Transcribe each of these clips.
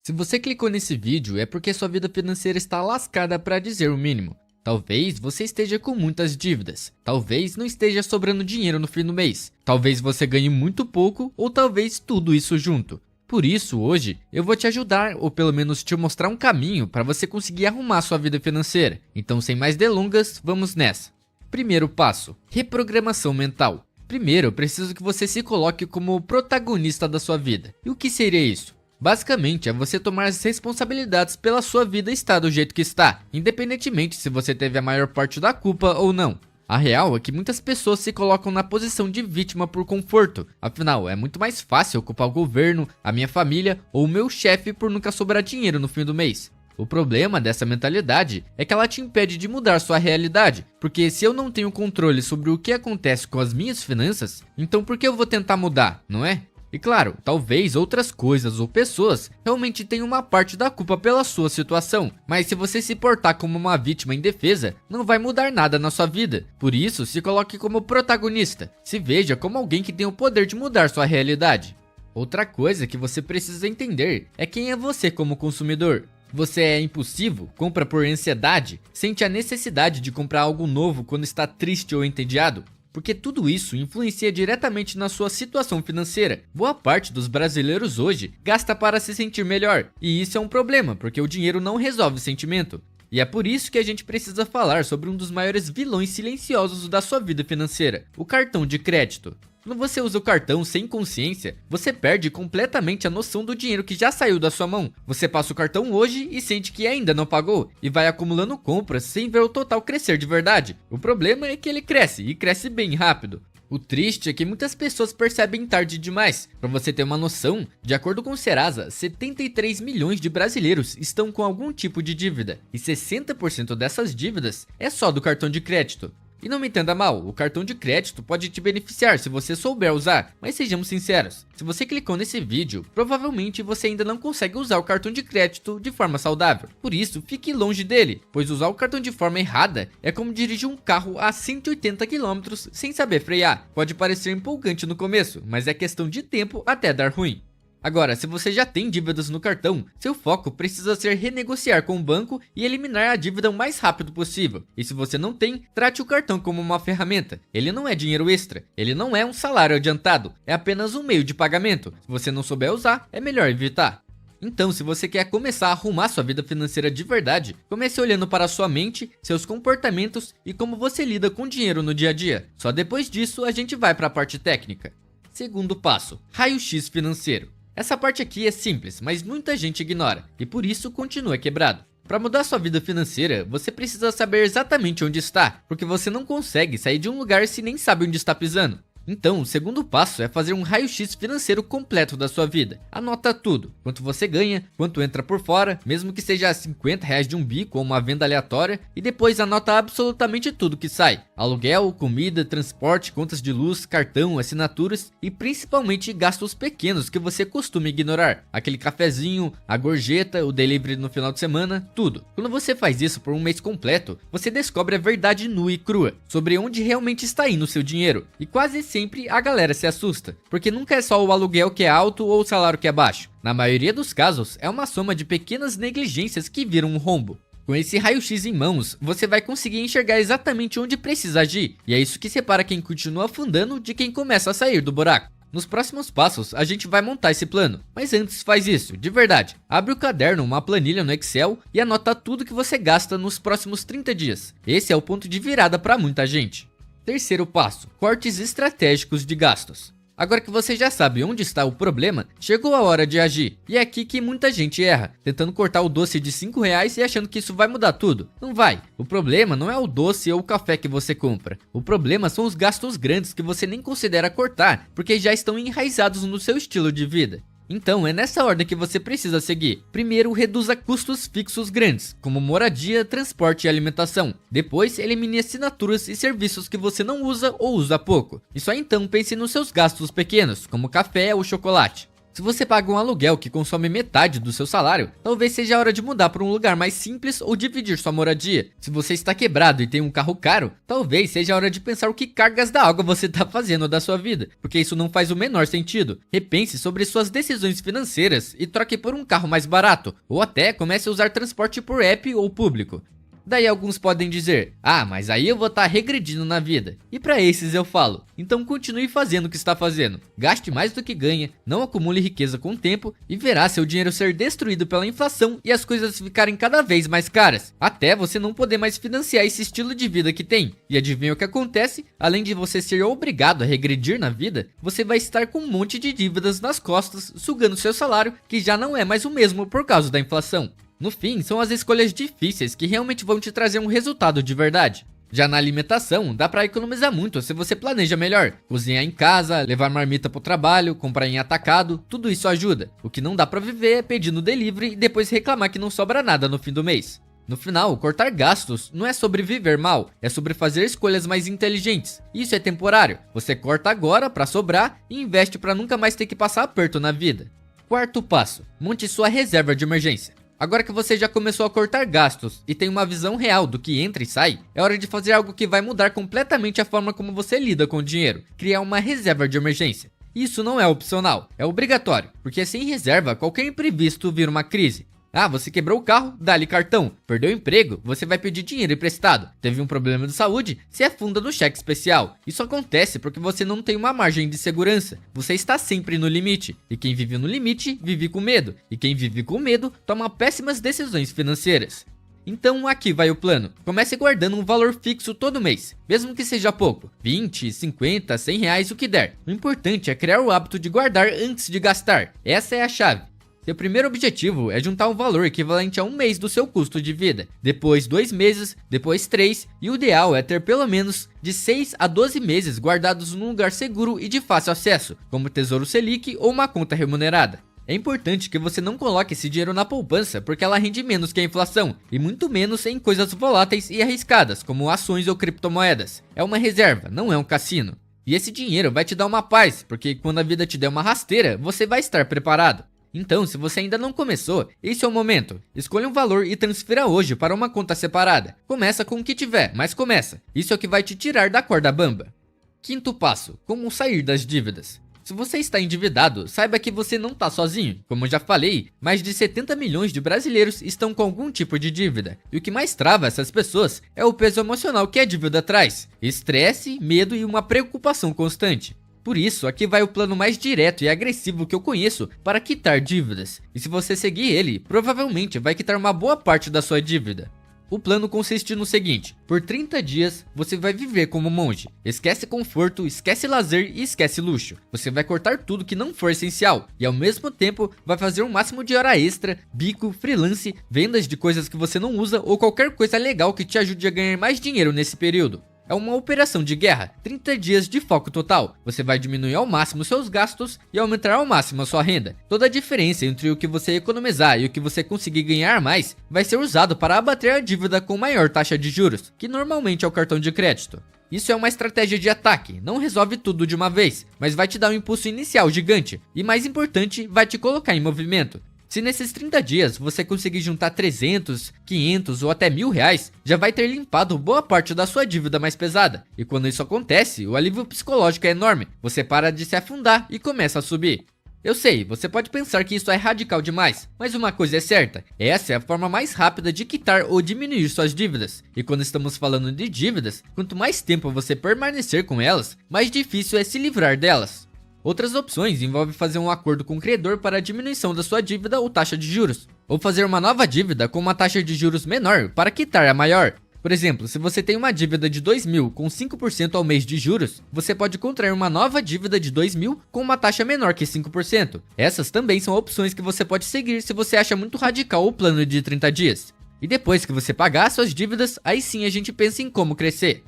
Se você clicou nesse vídeo é porque sua vida financeira está lascada para dizer o mínimo. Talvez você esteja com muitas dívidas, talvez não esteja sobrando dinheiro no fim do mês, talvez você ganhe muito pouco ou talvez tudo isso junto. Por isso, hoje, eu vou te ajudar ou pelo menos te mostrar um caminho para você conseguir arrumar sua vida financeira. Então, sem mais delongas, vamos nessa. Primeiro passo: reprogramação mental. Primeiro, eu preciso que você se coloque como protagonista da sua vida. E o que seria isso? Basicamente, é você tomar as responsabilidades pela sua vida estar do jeito que está, independentemente se você teve a maior parte da culpa ou não. A real é que muitas pessoas se colocam na posição de vítima por conforto, afinal, é muito mais fácil culpar o governo, a minha família ou o meu chefe por nunca sobrar dinheiro no fim do mês. O problema dessa mentalidade é que ela te impede de mudar sua realidade, porque se eu não tenho controle sobre o que acontece com as minhas finanças, então por que eu vou tentar mudar, não é? E claro, talvez outras coisas ou pessoas realmente tenham uma parte da culpa pela sua situação, mas se você se portar como uma vítima indefesa, não vai mudar nada na sua vida. Por isso, se coloque como protagonista, se veja como alguém que tem o poder de mudar sua realidade. Outra coisa que você precisa entender é quem é você como consumidor. Você é impulsivo, compra por ansiedade, sente a necessidade de comprar algo novo quando está triste ou entediado? Porque tudo isso influencia diretamente na sua situação financeira. Boa parte dos brasileiros hoje gasta para se sentir melhor, e isso é um problema, porque o dinheiro não resolve o sentimento. E é por isso que a gente precisa falar sobre um dos maiores vilões silenciosos da sua vida financeira, o cartão de crédito. Quando você usa o cartão sem consciência, você perde completamente a noção do dinheiro que já saiu da sua mão. Você passa o cartão hoje e sente que ainda não pagou, e vai acumulando compras sem ver o total crescer de verdade. O problema é que ele cresce, e cresce bem rápido. O triste é que muitas pessoas percebem tarde demais. Para você ter uma noção, de acordo com o Serasa, 73 milhões de brasileiros estão com algum tipo de dívida, e 60% dessas dívidas é só do cartão de crédito. E não me entenda mal, o cartão de crédito pode te beneficiar se você souber usar, mas sejamos sinceros, se você clicou nesse vídeo, provavelmente você ainda não consegue usar o cartão de crédito de forma saudável. Por isso, fique longe dele, pois usar o cartão de forma errada é como dirigir um carro a 180 km sem saber frear. Pode parecer empolgante no começo, mas é questão de tempo até dar ruim. Agora, se você já tem dívidas no cartão, seu foco precisa ser renegociar com o banco e eliminar a dívida o mais rápido possível. E se você não tem, trate o cartão como uma ferramenta. Ele não é dinheiro extra, ele não é um salário adiantado, é apenas um meio de pagamento. Se você não souber usar, é melhor evitar. Então, se você quer começar a arrumar sua vida financeira de verdade, comece olhando para sua mente, seus comportamentos e como você lida com dinheiro no dia a dia. Só depois disso a gente vai para a parte técnica. Segundo passo: raio-x financeiro. Essa parte aqui é simples, mas muita gente ignora, e por isso continua quebrado. Para mudar sua vida financeira, você precisa saber exatamente onde está, porque você não consegue sair de um lugar se nem sabe onde está pisando. Então, o segundo passo é fazer um raio-x financeiro completo da sua vida. Anota tudo, quanto você ganha, quanto entra por fora, mesmo que seja R$50 de um bico ou uma venda aleatória, e depois anota absolutamente tudo que sai. Aluguel, comida, transporte, contas de luz, cartão, assinaturas e principalmente gastos pequenos que você costuma ignorar. Aquele cafezinho, a gorjeta, o delivery no final de semana, tudo. Quando você faz isso por um mês completo, você descobre a verdade nua e crua sobre onde realmente está indo o seu dinheiro. E quase sempre a galera se assusta, porque nunca é só o aluguel que é alto ou o salário que é baixo. Na maioria dos casos, é uma soma de pequenas negligências que viram um rombo. Com esse raio-x em mãos, você vai conseguir enxergar exatamente onde precisa agir, e é isso que separa quem continua afundando de quem começa a sair do buraco. Nos próximos passos, a gente vai montar esse plano, mas antes faz isso, de verdade. Abre o caderno, uma planilha no Excel e anota tudo que você gasta nos próximos 30 dias. Esse é o ponto de virada para muita gente. Terceiro passo: cortes estratégicos de gastos. Agora que você já sabe onde está o problema, chegou a hora de agir. E é aqui que muita gente erra, tentando cortar o doce de R$5 e achando que isso vai mudar tudo. Não vai. O problema não é o doce ou o café que você compra. O problema são os gastos grandes que você nem considera cortar, porque já estão enraizados no seu estilo de vida. Então, é nessa ordem que você precisa seguir. Primeiro, reduza custos fixos grandes, como moradia, transporte e alimentação. Depois, elimine assinaturas e serviços que você não usa ou usa pouco. E só então pense nos seus gastos pequenos, como café ou chocolate. Se você paga um aluguel que consome metade do seu salário, talvez seja a hora de mudar para um lugar mais simples ou dividir sua moradia. Se você está quebrado e tem um carro caro, talvez seja a hora de pensar o que cargas da água você está fazendo da sua vida, porque isso não faz o menor sentido. Repense sobre suas decisões financeiras e troque por um carro mais barato, ou até comece a usar transporte por app ou público. Daí alguns podem dizer, mas aí eu vou estar regredindo na vida. E para esses eu falo, então continue fazendo o que está fazendo. Gaste mais do que ganha, não acumule riqueza com o tempo e verá seu dinheiro ser destruído pela inflação e as coisas ficarem cada vez mais caras, até você não poder mais financiar esse estilo de vida que tem. E adivinha o que acontece? Além de você ser obrigado a regredir na vida, você vai estar com um monte de dívidas nas costas, sugando seu salário, que já não é mais o mesmo por causa da inflação. No fim, são as escolhas difíceis que realmente vão te trazer um resultado de verdade. Já na alimentação, dá pra economizar muito se você planeja melhor. Cozinhar em casa, levar marmita pro trabalho, comprar em atacado, tudo isso ajuda. O que não dá pra viver é pedir no delivery e depois reclamar que não sobra nada no fim do mês. No final, cortar gastos não é sobre viver mal, é sobre fazer escolhas mais inteligentes. Isso é temporário. Você corta agora pra sobrar e investe pra nunca mais ter que passar aperto na vida. Quarto passo, monte sua reserva de emergência. Agora que você já começou a cortar gastos e tem uma visão real do que entra e sai, é hora de fazer algo que vai mudar completamente a forma como você lida com o dinheiro, criar uma reserva de emergência. Isso não é opcional, é obrigatório, porque sem reserva qualquer imprevisto vira uma crise. Você quebrou o carro, dá-lhe cartão. Perdeu o emprego, você vai pedir dinheiro emprestado. Teve um problema de saúde, se afunda no cheque especial. Isso acontece porque você não tem uma margem de segurança. Você está sempre no limite. E quem vive no limite, vive com medo. E quem vive com medo, toma péssimas decisões financeiras. Então aqui vai o plano. Comece guardando um valor fixo todo mês, mesmo que seja pouco, 20, 50, 100 reais, o que der. O importante é criar o hábito de guardar antes de gastar. Essa é a chave. Seu primeiro objetivo é juntar um valor equivalente a um mês do seu custo de vida, depois 2 meses, depois 3, e o ideal é ter pelo menos de 6 a 12 meses guardados num lugar seguro e de fácil acesso, como Tesouro Selic ou uma conta remunerada. É importante que você não coloque esse dinheiro na poupança porque ela rende menos que a inflação, e muito menos em coisas voláteis e arriscadas, como ações ou criptomoedas. É uma reserva, não é um cassino. E esse dinheiro vai te dar uma paz, porque quando a vida te der uma rasteira, você vai estar preparado. Então, se você ainda não começou, esse é o momento. Escolha um valor e transfira hoje para uma conta separada. Começa com o que tiver, mas começa. Isso é o que vai te tirar da corda bamba. Quinto passo, como sair das dívidas. Se você está endividado, saiba que você não está sozinho. Como eu já falei, mais de 70 milhões de brasileiros estão com algum tipo de dívida. E o que mais trava essas pessoas é o peso emocional que a dívida traz. Estresse, medo e uma preocupação constante. Por isso, aqui vai o plano mais direto e agressivo que eu conheço para quitar dívidas. E se você seguir ele, provavelmente vai quitar uma boa parte da sua dívida. O plano consiste no seguinte: por 30 dias, você vai viver como monge. Esquece conforto, esquece lazer e esquece luxo. Você vai cortar tudo que não for essencial e ao mesmo tempo vai fazer o máximo de hora extra, bico, freelance, vendas de coisas que você não usa ou qualquer coisa legal que te ajude a ganhar mais dinheiro nesse período. É uma operação de guerra, 30 dias de foco total. Você vai diminuir ao máximo seus gastos e aumentar ao máximo a sua renda. Toda a diferença entre o que você economizar e o que você conseguir ganhar mais vai ser usado para abater a dívida com maior taxa de juros, que normalmente é o cartão de crédito. Isso é uma estratégia de ataque, não resolve tudo de uma vez, mas vai te dar um impulso inicial gigante e, mais importante, vai te colocar em movimento. Se nesses 30 dias você conseguir juntar 300, 500 ou até 1.000 reais, já vai ter limpado boa parte da sua dívida mais pesada. E quando isso acontece, o alívio psicológico é enorme. Você para de se afundar e começa a subir. Eu sei, você pode pensar que isso é radical demais, mas uma coisa é certa, essa é a forma mais rápida de quitar ou diminuir suas dívidas. E quando estamos falando de dívidas, quanto mais tempo você permanecer com elas, mais difícil é se livrar delas. Outras opções envolvem fazer um acordo com o credor para a diminuição da sua dívida ou taxa de juros, ou fazer uma nova dívida com uma taxa de juros menor para quitar a maior. Por exemplo, se você tem uma dívida de 2.000 com 5% ao mês de juros, você pode contrair uma nova dívida de 2.000 com uma taxa menor que 5%. Essas também são opções que você pode seguir se você acha muito radical o plano de 30 dias. E depois que você pagar suas dívidas, aí sim a gente pensa em como crescer.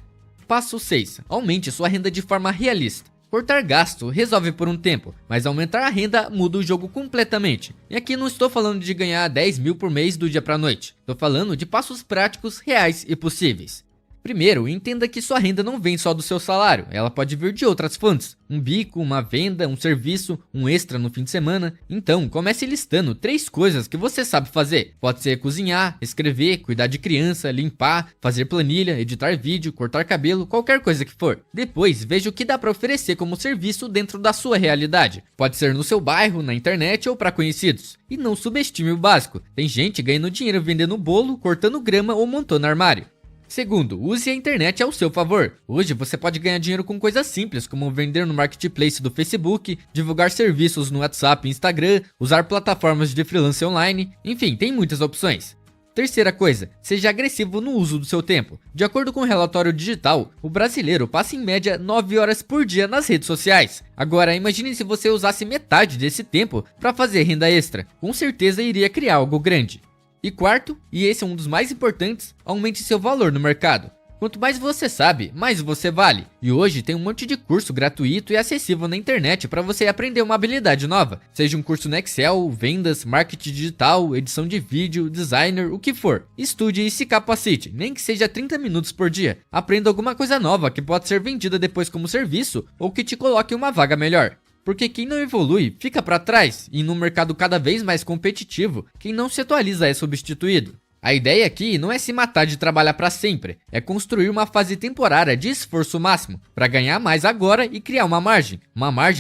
Passo 6. Aumente sua renda de forma realista. Cortar gasto resolve por um tempo, mas aumentar a renda muda o jogo completamente. E aqui não estou falando de ganhar 10.000 por mês do dia pra noite. Estou falando de passos práticos, reais e possíveis. Primeiro, entenda que sua renda não vem só do seu salário, ela pode vir de outras fontes. Um bico, uma venda, um serviço, um extra no fim de semana. Então, comece listando 3 coisas que você sabe fazer. Pode ser cozinhar, escrever, cuidar de criança, limpar, fazer planilha, editar vídeo, cortar cabelo, qualquer coisa que for. Depois, veja o que dá para oferecer como serviço dentro da sua realidade. Pode ser no seu bairro, na internet ou para conhecidos. E não subestime o básico. Tem gente ganhando dinheiro vendendo bolo, cortando grama ou montando armário. Segundo, use a internet ao seu favor. Hoje você pode ganhar dinheiro com coisas simples, como vender no marketplace do Facebook, divulgar serviços no WhatsApp e Instagram, usar plataformas de freelance online, enfim, tem muitas opções. Terceira coisa, seja agressivo no uso do seu tempo. De acordo com o relatório digital, o brasileiro passa em média 9 horas por dia nas redes sociais. Agora, imagine se você usasse metade desse tempo para fazer renda extra. Com certeza iria criar algo grande. E quarto, e esse é um dos mais importantes, aumente seu valor no mercado. Quanto mais você sabe, mais você vale. E hoje tem um monte de curso gratuito e acessível na internet para você aprender uma habilidade nova. Seja um curso no Excel, vendas, marketing digital, edição de vídeo, designer, o que for. Estude e se capacite, nem que seja 30 minutos por dia. Aprenda alguma coisa nova que pode ser vendida depois como serviço ou que te coloque em uma vaga melhor. Porque quem não evolui fica para trás, e num mercado cada vez mais competitivo, quem não se atualiza é substituído. A ideia aqui não é se matar de trabalhar para sempre, é construir uma fase temporária de esforço máximo, para ganhar mais agora e criar uma margem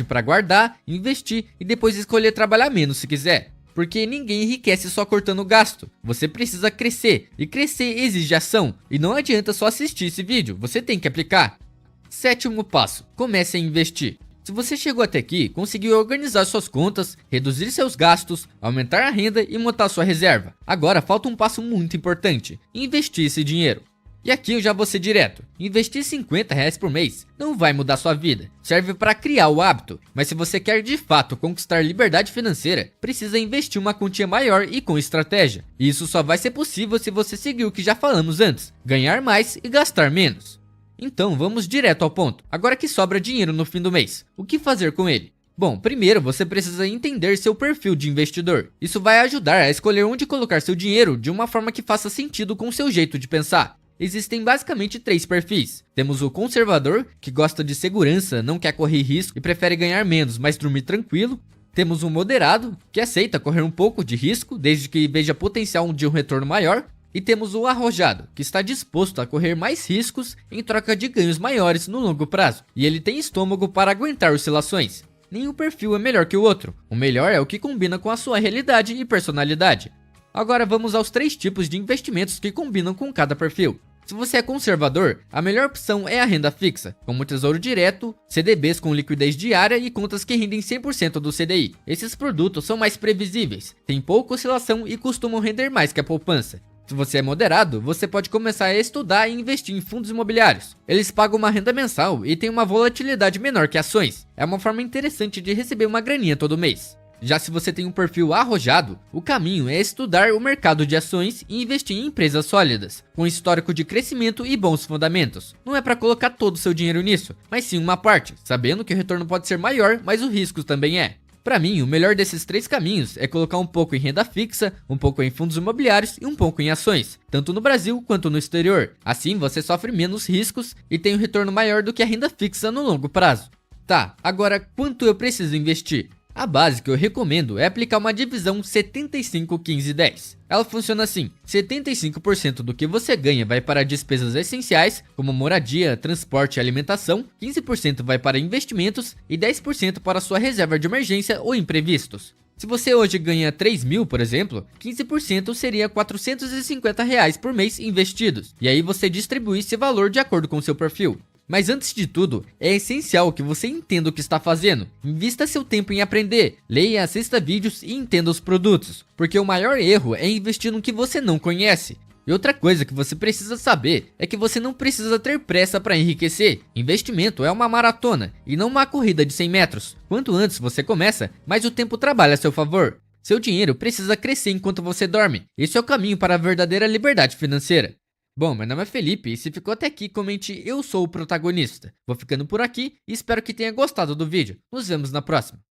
para guardar, investir e depois escolher trabalhar menos se quiser. Porque ninguém enriquece só cortando gasto, você precisa crescer, e crescer exige ação, e não adianta só assistir esse vídeo, você tem que aplicar. Sétimo passo, comece a investir. Se você chegou até aqui, conseguiu organizar suas contas, reduzir seus gastos, aumentar a renda e montar sua reserva. Agora falta um passo muito importante, investir esse dinheiro. E aqui eu já vou ser direto, investir R$50 por mês não vai mudar sua vida, serve para criar o hábito, mas se você quer de fato conquistar liberdade financeira, precisa investir uma quantia maior e com estratégia. E isso só vai ser possível se você seguir o que já falamos antes, ganhar mais e gastar menos. Então vamos direto ao ponto. Agora que sobra dinheiro no fim do mês, o que fazer com ele? Bom, primeiro você precisa entender seu perfil de investidor. Isso vai ajudar a escolher onde colocar seu dinheiro de uma forma que faça sentido com o seu jeito de pensar. Existem basicamente 3 perfis. Temos o conservador, que gosta de segurança, não quer correr risco e prefere ganhar menos, mas dormir tranquilo. Temos o moderado, que aceita correr um pouco de risco, desde que veja potencial de um retorno maior. E temos o arrojado, que está disposto a correr mais riscos em troca de ganhos maiores no longo prazo. E ele tem estômago para aguentar oscilações. Nenhum perfil é melhor que o outro. O melhor é o que combina com a sua realidade e personalidade. Agora vamos aos 3 tipos de investimentos que combinam com cada perfil. Se você é conservador, a melhor opção é a renda fixa, como Tesouro Direto, CDBs com liquidez diária e contas que rendem 100% do CDI. Esses produtos são mais previsíveis, têm pouca oscilação e costumam render mais que a poupança. Se você é moderado, você pode começar a estudar e investir em fundos imobiliários. Eles pagam uma renda mensal e têm uma volatilidade menor que ações. É uma forma interessante de receber uma graninha todo mês. Já se você tem um perfil arrojado, o caminho é estudar o mercado de ações e investir em empresas sólidas, com histórico de crescimento e bons fundamentos. Não é para colocar todo o seu dinheiro nisso, mas sim uma parte, sabendo que o retorno pode ser maior, mas o risco também é. Para mim, o melhor desses 3 caminhos é colocar um pouco em renda fixa, um pouco em fundos imobiliários e um pouco em ações, tanto no Brasil quanto no exterior. Assim você sofre menos riscos e tem um retorno maior do que a renda fixa no longo prazo. Tá, agora quanto eu preciso investir? A base que eu recomendo é aplicar uma divisão 75-15-10. Ela funciona assim: 75% do que você ganha vai para despesas essenciais, como moradia, transporte e alimentação, 15% vai para investimentos e 10% para sua reserva de emergência ou imprevistos. Se você hoje ganha 3 mil, por exemplo, 15% seria R$450 por mês investidos, e aí você distribui esse valor de acordo com seu perfil. Mas antes de tudo, é essencial que você entenda o que está fazendo. Invista seu tempo em aprender, leia, assista vídeos e entenda os produtos. Porque o maior erro é investir no que você não conhece. E outra coisa que você precisa saber é que você não precisa ter pressa para enriquecer. Investimento é uma maratona e não uma corrida de 100 metros. Quanto antes você começa, mais o tempo trabalha a seu favor. Seu dinheiro precisa crescer enquanto você dorme. Esse é o caminho para a verdadeira liberdade financeira. Bom, meu nome é Felipe e se ficou até aqui, comente "Eu sou o protagonista". Vou ficando por aqui e espero que tenha gostado do vídeo. Nos vemos na próxima.